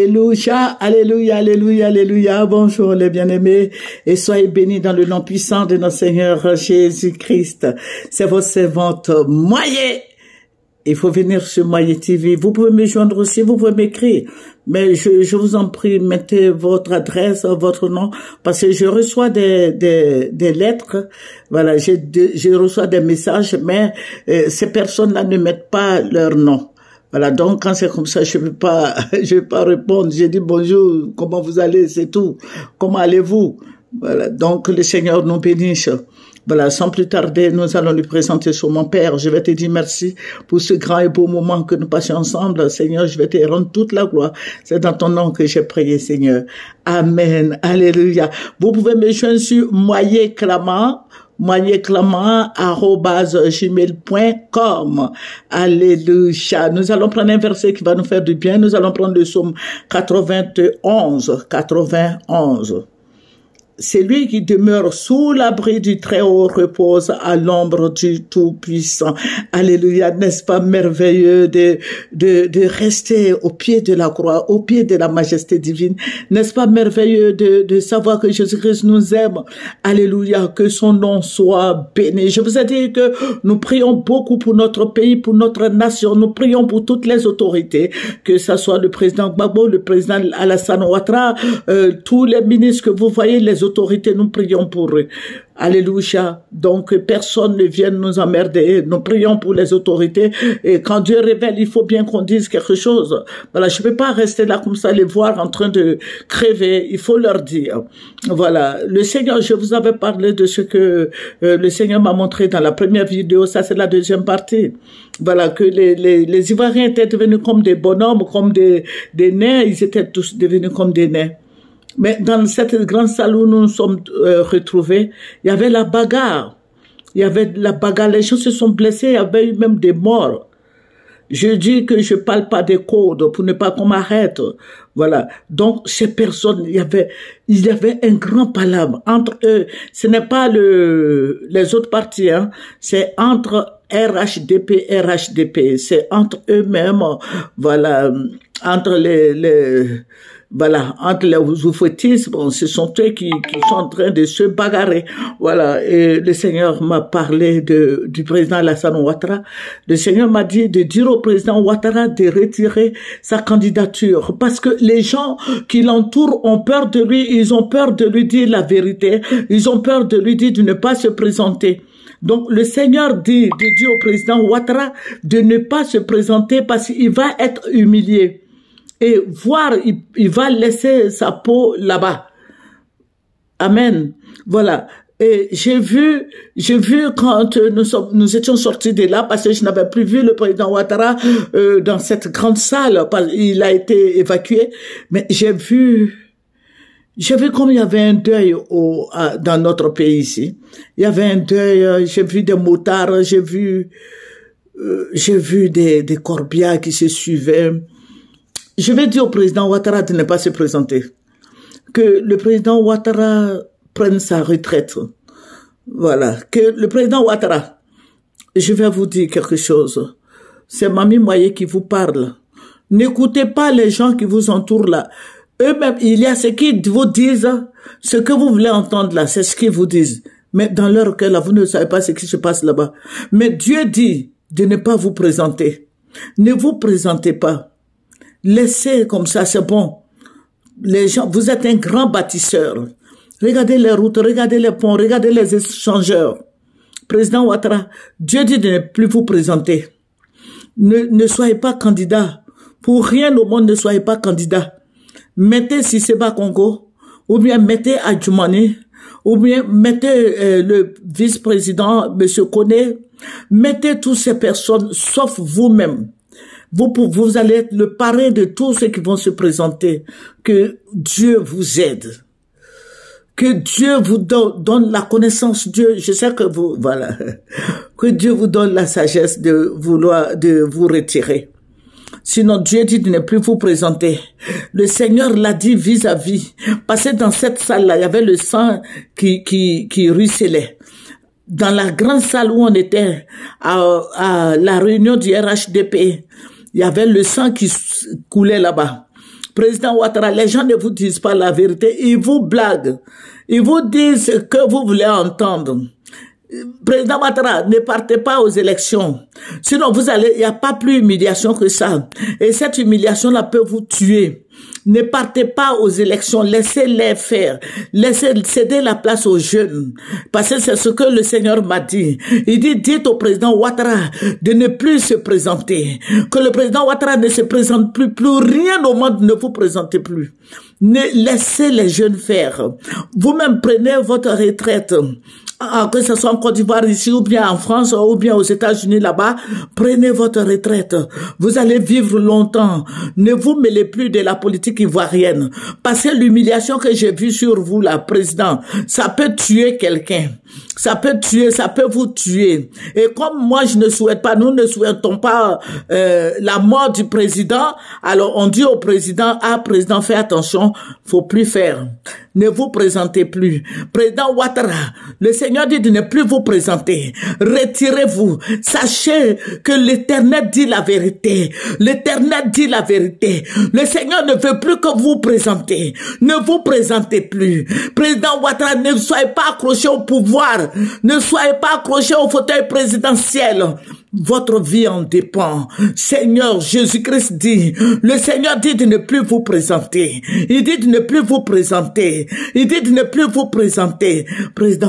Alléluia, alléluia, alléluia, alléluia. Bonjour les bien-aimés et soyez bénis dans le nom puissant de notre Seigneur Jésus-Christ. C'est votre servante Moyé. Il faut venir sur Moyé TV. Vous pouvez me joindre aussi, vous pouvez m'écrire. Mais je vous en prie, mettez votre adresse, votre nom, parce que je reçois des lettres. Voilà, je reçois des messages, mais ces personnes-là ne mettent pas leur nom. Voilà, donc quand c'est comme ça, je vais pas répondre. J'ai dit bonjour, comment vous allez, c'est tout. Comment allez-vous? Voilà, donc le Seigneur nous bénisse. Voilà, sans plus tarder, nous allons lui présenter sur mon Père. Je vais te dire merci pour ce grand et beau moment que nous passions ensemble. Seigneur, je vais te rendre toute la gloire. C'est dans ton nom que j'ai prié, Seigneur. Amen. Alléluia. Vous pouvez me joindre sur Moyé Clamant. moyéclamant@gmail.com. Alléluia. Nous allons prendre un verset qui va nous faire du bien. Nous allons prendre le psaume 91. C'est lui qui demeure sous l'abri du Très-Haut repose à l'ombre du Tout-Puissant. Alléluia. N'est-ce pas merveilleux de rester au pied de la croix, au pied de la majesté divine? N'est-ce pas merveilleux de savoir que Jésus-Christ nous aime? Alléluia. Que son nom soit béni. Je vous ai dit que nous prions beaucoup pour notre pays, pour notre nation. Nous prions pour toutes les autorités, que ce soit le président Gbagbo, le président Alassane Ouattara, tous les ministres que vous voyez, les autorités, nous prions pour eux. Alléluia. Donc, personne ne vienne nous emmerder. Nous prions pour les autorités. Et quand Dieu révèle, il faut bien qu'on dise quelque chose. Voilà, je ne peux pas rester là comme ça, les voir en train de crever. Il faut leur dire. Voilà. Le Seigneur, je vous avais parlé de ce que le Seigneur m'a montré dans la première vidéo. Ça, c'est la deuxième partie. Voilà, que les Ivoiriens étaient devenus comme des bonhommes, comme des nains. Ils étaient tous devenus comme des nains. Mais dans cette grande salle où nous nous sommes retrouvés, il y avait la bagarre. Il y avait la bagarre, les gens se sont blessés, il y avait eu même des morts. Je dis que je parle pas des codes pour ne pas qu'on m'arrête. Voilà. Donc, ces personnes, il y avait un grand palabre entre eux. Ce n'est pas les autres partis, hein. C'est entre RHDP. C'est entre eux-mêmes. Voilà. Entre entre les oufouettistes, bon, ce sont eux qui sont en train de se bagarrer. Voilà. Et le Seigneur m'a parlé du président Alassane Ouattara. Le Seigneur m'a dit de dire au président Ouattara de retirer sa candidature parce que les gens qui l'entourent ont peur de lui, ils ont peur de lui dire la vérité, ils ont peur de lui dire de ne pas se présenter. Donc, le Seigneur dit de dire au président Ouattara de ne pas se présenter parce qu'il va être humilié. Et voir, il va laisser sa peau là-bas. Amen. Voilà. Et j'ai vu quand nous étions sortis de là, parce que je n'avais plus vu le président Ouattara dans cette grande salle, il a été évacué, mais j'ai vu comme il y avait un deuil dans notre pays ici. Il y avait un deuil, j'ai vu des motards, j'ai vu des corbières qui se suivaient. Je vais dire au président Ouattara de ne pas se présenter. Que le président Ouattara prenne sa retraite. Voilà. Que le président Ouattara, je vais vous dire quelque chose. C'est Mamie Moyé qui vous parle. N'écoutez pas les gens qui vous entourent là. Eux-mêmes, il y a ce qu'ils vous disent, ce que vous voulez entendre là, c'est ce qu'ils vous disent. Mais dans leur cœur là, vous ne savez pas ce qui se passe là-bas. Mais Dieu dit de ne pas vous présenter. Ne vous présentez pas. Laissez comme ça, c'est bon. Les gens, vous êtes un grand bâtisseur. Regardez les routes, regardez les ponts, regardez les échangeurs. Président Ouattara, Dieu dit de ne plus vous présenter. Ne soyez pas candidat. Pour rien au monde, ne soyez pas candidat. Mettez Siseba Congo, ou bien mettez Adjoumani, ou bien mettez le vice-président, M. Koné. Mettez toutes ces personnes, sauf vous-même. Vous allez être le parrain de tous ceux qui vont se présenter. Que Dieu vous aide. Que Dieu vous donne la connaissance. Dieu, je sais que voilà. Que Dieu vous donne la sagesse de vous retirer. Sinon, Dieu dit de ne plus vous présenter. Le Seigneur l'a dit vis-à-vis. Parce que dans cette salle-là, il y avait le sang qui ruisselait. Dans la grande salle où on était, à la réunion du RHDP, il y avait le sang qui coulait là-bas. Président Ouattara, les gens ne vous disent pas la vérité, ils vous blaguent. Ils vous disent ce que vous voulez entendre. Président Ouattara, ne partez pas aux élections. Sinon, il n'y a pas plus humiliation que ça. Et cette humiliation-là peut vous tuer. Ne partez pas aux élections, laissez-les faire. Laissez céder la place aux jeunes. Parce que c'est ce que le Seigneur m'a dit. Il dit, dites au président Ouattara de ne plus se présenter. Que le président Ouattara ne se présente plus. Plus rien au monde ne vous présentez plus. Laissez les jeunes faire. Vous-même prenez votre retraite. Que ce soit en Côte d'Ivoire ici, ou bien en France, ou bien aux États-Unis là-bas, prenez votre retraite. Vous allez vivre longtemps. Ne vous mêlez plus de la politique ivoirienne. Parce que l'humiliation que j'ai vue sur vous, là, président, ça peut tuer quelqu'un. Ça peut vous tuer. Et comme moi, je ne souhaite pas, nous ne souhaitons pas la mort du président, alors on dit au président, président, fais attention, faut plus faire. Ne vous présentez plus. Président Ouattara, le Seigneur dit de ne plus vous présenter. Retirez-vous. Sachez que l'Éternel dit la vérité. L'Éternel dit la vérité. Le Seigneur ne veut plus que vous présentez. Ne vous présentez plus. Président Ouattara, ne soyez pas accroché au pouvoir. Ne soyez pas accroché au fauteuil présidentiel. Votre vie en dépend. Seigneur Jésus-Christ dit, le Seigneur dit de ne plus vous présenter. Il dit de ne plus vous présenter. Il dit de ne plus vous présenter. Président